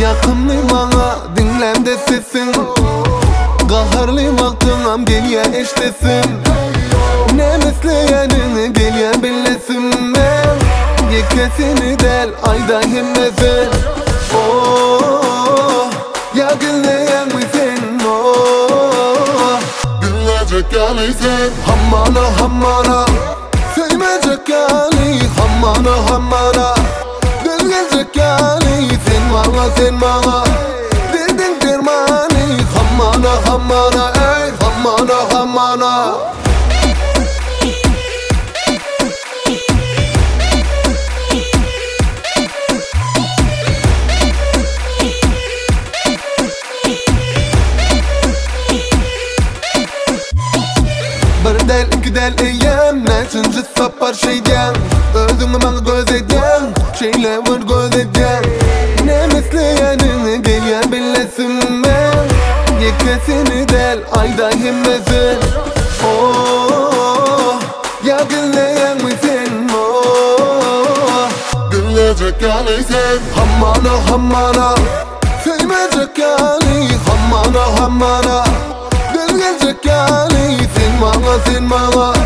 Yakınlı bana dinlemde sesin. Qaharlı vaxtınam geliye eştesin. Ne mesleyenini geliye bilesin ben. Yekesini del ayda himmesin. Oh, ya gülleyen misin? Oh, Dinleyecek yanıysan hammana hammana, söymeyecek yani hammana hammana. Döngelecek yani sen bana dedin dermani. Hammana hammana ey hammana hammana. Bir del iki del eyyem neçinci sapar şeyden. Özümü bana göz eden şeyle var göz eden. Ne mesleyenini geliyen bilesin ben. Yekesini del ayda himmesin. Oh, ya gülleyen misin? Oh, Dinleyecek yanıysan hammana hammana, söymeyecek yani hammana hammana. Döngelecek yani sen bana